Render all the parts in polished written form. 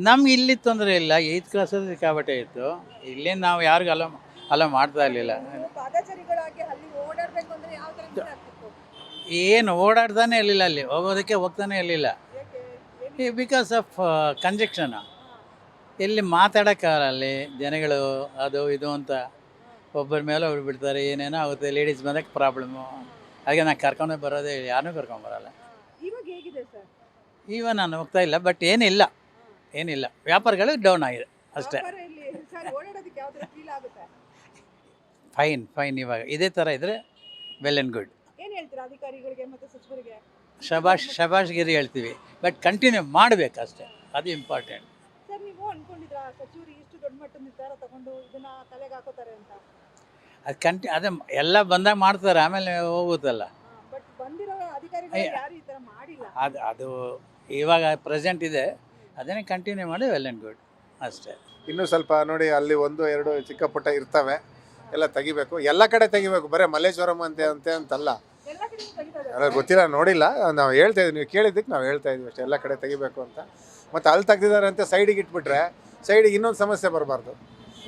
ನಮ್ಗೆ ಇಲ್ಲಿ ತೊಂದರೆ ಇಲ್ಲ. 8th ಕ್ಲಾಸಲ್ಲಿ ಸಿಕ್ಕಾಪಟ್ಟೆ ಇತ್ತು. ಇಲ್ಲಿ ನಾವು ಯಾರಿಗೂ ಅಲೋ ಮಾಡ್ತಾ ಇರಲಿಲ್ಲ. ನೀವು ಪಾದಚಾರಿಗಳಾಗಿ ಅಲ್ಲಿ ಓಡಾಡಬೇಕು ಅಂದ್ರೆ ಯಾವ ತರ ಇಷ್ಟ ಆಗ್ತಿತ್ತು? ಏನು ಓಡಾಡ್ತಾನೆ ಇರಲಿಲ್ಲ, ಅಲ್ಲಿ ಹೋಗೋದಕ್ಕೆ ಹೋಗ್ತಾನೆ ಇರಲಿಲ್ಲ. ಏಕೆ? Because of conjunction. ಎಲ್ಲಿ ಮಾತಾಡೋಕ್ಕಾಗಲ್ಲ ಅಲ್ಲಿ ಜನಗಳು, ಅದು ಇದು ಅಂತ ಒಬ್ಬರ ಮೇಲೆ ಒಬ್ರು ಬಿಡ್ತಾರೆ, ಏನೇನೋ ಆಗುತ್ತೆ. ಲೇಡೀಸ್ ಬಂದಾಗ ಪ್ರಾಬ್ಲಮ್ಮು. ಹಾಗೆ ನಾನು ಕರ್ಕೊಂಡೇ ಬರೋದೇ ಇಲ್ಲ, ಯಾರನ್ನೂ ಕರ್ಕೊಂಬರಲ್ಲ. ಇವಾಗ ಹೇಗಿದೆ ಸರ್? ಈಗ ನಾನು ಹೋಗ್ತಾ ಇಲ್ಲ, ಬಟ್ ಏನಿಲ್ಲ, ವ್ಯಾಪಾರಗಳು ಡೌನ್ ಆಗಿದೆ ಅಷ್ಟೇ. ವ್ಯಾಪಾರ ಇಲ್ಲಿ ಸರ್ ಓಡಾಡೋದಕ್ಕೆ ಯಾವ ತರ ಫೀಲ್ ಆಗುತ್ತೆ? ಫೈನ್. ಇವಾಗ ಇದೇ ಥರ ಇದ್ದರೆ ವೆಲ್ ಆ್ಯಂಡ್ ಗುಡ್. ಏನ್ ಹೇಳ್ತೀರಾ ಅಧಿಕಾರಿಗಳಿಗೆ ಮತ್ತೆ ಸಚಿವರಿಗೆ? ಶಬಾಷ್ಗಿರಿ ಹೇಳ್ತೀವಿ, ಬಟ್ ಕಂಟಿನ್ಯೂ ಮಾಡಬೇಕು ಅಷ್ಟೇ, ಅದು ಇಂಪಾರ್ಟೆಂಟ್. ಸರ್ ನೀವು ಅನ್ಕೊಂಡಿದ್ರಾ ಸಚಿವರು ಇಷ್ಟು ದೊಡ್ಡ ಮಟ್ಟದ ನಿರ್ಧಾರ ತಗೊಂಡು ಇದನ್ನ ತಲೆಗೆ ಹಾಕೋತಾರೆ ಅಂತ? ಅದು ಅದೇ ಎಲ್ಲ ಬಂದಾಗ ಮಾಡ್ತಾರೆ, ಆಮೇಲೆ ಹೋಗುತ್ತಲ್ಲ. ಬಟ್ ಬಂದಿರೋ ಅಧಿಕಾರಿಗಳು ಯಾರು ಈ ತರ ಮಾಡಿಲ್ಲ. ಅದು ಇವಾಗ ಪ್ರೆಸೆಂಟ್ ಇದೆ, ಅದನ್ನೇ ಕಂಟಿನ್ಯೂ ಮಾಡಿ ವೆಲ್ ಆ್ಯಂಡ್ ಗುಡ್ ಅಷ್ಟೇ. ಇನ್ನೂ ಸ್ವಲ್ಪ ನೋಡಿ, ಅಲ್ಲಿ 1-2 ಚಿಕ್ಕ ಪುಟ್ಟ ಇರ್ತವೆ, ಎಲ್ಲ ತೆಗಿಬೇಕು. ಎಲ್ಲ ಕಡೆ ತೆಗಿಬೇಕು, ಬರೀ ಮಲ್ಲೇಶ್ವರಂ ಅಂತಲ್ಲ. ಎಲ್ಲ ಕಡೆ ತೆಗಿತಾರೆ. ಅಲ್ಲ ಗೊತ್ತಿಲ್ಲ, ನೋಡಿಲ್ಲ. ನಾವು ಹೇಳ್ತಾ ಇದ್ವಿ, ನೀವು ಕೇಳಿದ್ದಕ್ಕೆ ನಾವು ಹೇಳ್ತಾ ಇದ್ವಿ ಅಷ್ಟೇ, ಎಲ್ಲ ಕಡೆ ತೆಗಿಬೇಕು ಅಂತ. ಮತ್ತು ಅಲ್ಲಿ ತೆಗ್ದಿದ್ದಾರೆ ಅಂತ ಸೈಡಿಗೆ ಇಟ್ಬಿಟ್ರೆ ಸೈಡಿಗೆ ಇನ್ನೊಂದು ಸಮಸ್ಯೆ ಬರಬಾರ್ದು.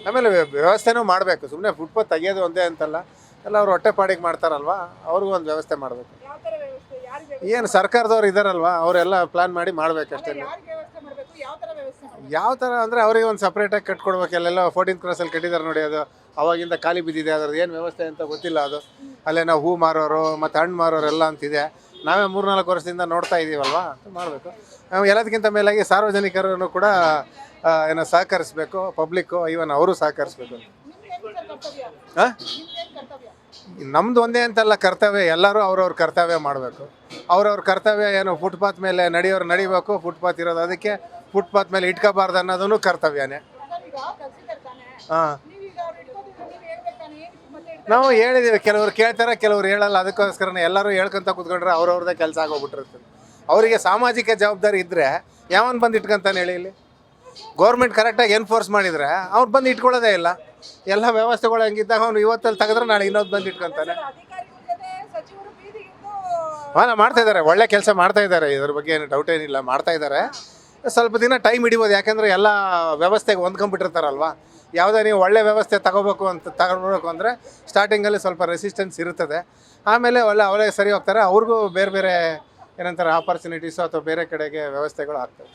ಆಮೇಲೆ ವ್ಯವಸ್ಥೆನೂ ಮಾಡಬೇಕು. ಸುಮ್ಮನೆ ಫುಟ್ಪಾತ್ ತೆಗಿಯೋದು ಒಂದೇ ಅಂತಲ್ಲ, ಎಲ್ಲ ಅವ್ರು ಹೊಟ್ಟೆಪಾಡಿಗೆ ಮಾಡ್ತಾರಲ್ವ, ಅವ್ರಿಗೂ ಒಂದು ವ್ಯವಸ್ಥೆ ಮಾಡಬೇಕು. ಯಾವ ತರ ವ್ಯವಸ್ಥೆ? ಯಾರಿಗೆ ಏನು ಸರ್ಕಾರದವ್ರು ಇದ್ದಾರಲ್ವ, ಅವರೆಲ್ಲ ಪ್ಲ್ಯಾನ್ ಮಾಡಿ ಮಾಡಬೇಕಷ್ಟೇ. ಯಾರಿಗೆ ವ್ಯವಸ್ಥೆ ಮಾಡಬೇಕು? ಯಾವ ತರ ವ್ಯವಸ್ಥೆ ಮಾಡಬೇಕು? ಯಾವ ಥರ ಅಂದರೆ ಅವರಿಗೆ ಒಂದು ಸಪ್ರೇಟಾಗಿ ಕಟ್ಕೊಡ್ಬೇಕು. ಅಲ್ಲೆಲ್ಲ 14th ಕ್ರಾಸಲ್ಲಿ ಕಟ್ಟಿದ್ದಾರೆ ನೋಡಿ, ಅದು ಅವಾಗಿಂದ ಖಾಲಿ ಬಿದ್ದಿದೆ. ಅದ್ರದ್ದು ಏನು ವ್ಯವಸ್ಥೆ ಅಂತ ಗೊತ್ತಿಲ್ಲ. ಅದು ಅಲ್ಲೇ ನಾವು ಹೂ ಮಾರೋರು ಮತ್ತು ಹಣ್ಣು ಮಾರೋರು ಎಲ್ಲ ಅಂತಿದೆ. ನಾವೇ 3-4 ವರ್ಷದಿಂದ ನೋಡ್ತಾ ಇದ್ದೀವಲ್ವ, ಮಾಡಬೇಕು. ಎಲ್ಲದಕ್ಕಿಂತ ಮೇಲಾಗಿ ಸಾರ್ವಜನಿಕರನ್ನು ಕೂಡ ಏನೋ ಸಹಕರಿಸಬೇಕು, ಪಬ್ಲಿಕ್ಕು ಈವನ್ ಅವರು ಸಹಕರಿಸ್ಬೇಕು. ಹಾಂ, ನಮ್ದು ಒಂದೇ ಅಂತಲ್ಲ ಕರ್ತವ್ಯ, ಎಲ್ಲರೂ ಅವ್ರವ್ರ ಕರ್ತವ್ಯ ಮಾಡಬೇಕು. ಅವ್ರವ್ರ ಕರ್ತವ್ಯ ಏನು, ಫುಟ್ಪಾತ್ ಮೇಲೆ ನಡೆಯೋರು ನಡಿಬೇಕು, ಫುಟ್ಪಾತ್ ಇರೋದು ಅದಕ್ಕೆ, ಫುಟ್ಪಾತ್ ಮೇಲೆ ಇಟ್ಕೋಬಾರ್ದು ಅನ್ನೋದೂ ಕರ್ತವ್ಯನೇ. ಹಾಂ, ನಾವು ಹೇಳಿದ್ದೀವಿ, ಕೆಲವ್ರು ಕೇಳ್ತಾರೆ, ಕೆಲವ್ರು ಹೇಳಲ್ಲ. ಅದಕ್ಕೋಸ್ಕರನೇ ಎಲ್ಲರೂ ಹೇಳ್ಕೊಂತ ಕೂತ್ಕೊಂಡ್ರೆ ಅವ್ರವ್ರದ್ದೇ ಕೆಲಸ ಆಗೋಗ್ಬಿಟ್ಟಿರ್ತದೆ. ಅವರಿಗೆ ಸಾಮಾಜಿಕ ಜವಾಬ್ದಾರಿ ಇದ್ದರೆ ಯಾವನ್ ಬಂದು ಇಟ್ಕೊಂತಾನೆ ಹೇಳಿ? ಇಲ್ಲಿ ಗೌರ್ಮೆಂಟ್ ಕರೆಕ್ಟಾಗಿ ಎನ್ಫೋರ್ಸ್ ಮಾಡಿದರೆ ಅವ್ರು ಬಂದು ಇಟ್ಕೊಳ್ಳೋದೇ ಇಲ್ಲ. ಎಲ್ಲ ವ್ಯವಸ್ಥೆಗಳು ಹೆಂಗಿದ್ದಾಗ ಅವ್ನು ಇವತ್ತಲ್ಲಿ ತೆಗೆದ್ರೆ ನಾಳೆ ಇನ್ನೊಂದು ಬಂದು ಇಟ್ಕೊತಾನೆ. ಹಾಂ, ಮಾಡ್ತಾಯಿದ್ದಾರೆ, ಒಳ್ಳೆ ಕೆಲಸ ಮಾಡ್ತಾಯಿದ್ದಾರೆ. ಇದ್ರ ಬಗ್ಗೆ ಏನು ಡೌಟ್ ಏನಿಲ್ಲ, ಮಾಡ್ತಾಯಿದ್ದಾರೆ. ಸ್ವಲ್ಪ ದಿನ ಟೈಮ್ ಹಿಡಿಬೋದು, ಯಾಕೆಂದರೆ ಎಲ್ಲ ವ್ಯವಸ್ಥೆಗೆ ಹೊಂದ್ಕೊಂಡ್ಬಿಟ್ಟಿರ್ತಾರಲ್ವ. ಯಾವುದೇ ನೀವು ಒಳ್ಳೆ ವ್ಯವಸ್ಥೆ ತಗೋಬೇಕು ಅಂದರೆ ಸ್ಟಾರ್ಟಿಂಗಲ್ಲಿ ಸ್ವಲ್ಪ ರೆಸಿಸ್ಟೆನ್ಸ್ ಇರ್ತದೆ. ಆಮೇಲೆ ಅವರೇ ಸರಿ ಹೋಗ್ತಾರೆ. ಅವ್ರಿಗೂ ಬೇರೆ ಏನಂತಾರೆ ಆಪರ್ಚುನಿಟೀಸು ಅಥವಾ ಬೇರೆ ಕಡೆಗೆ ವ್ಯವಸ್ಥೆಗಳು ಆಗ್ತವೆ.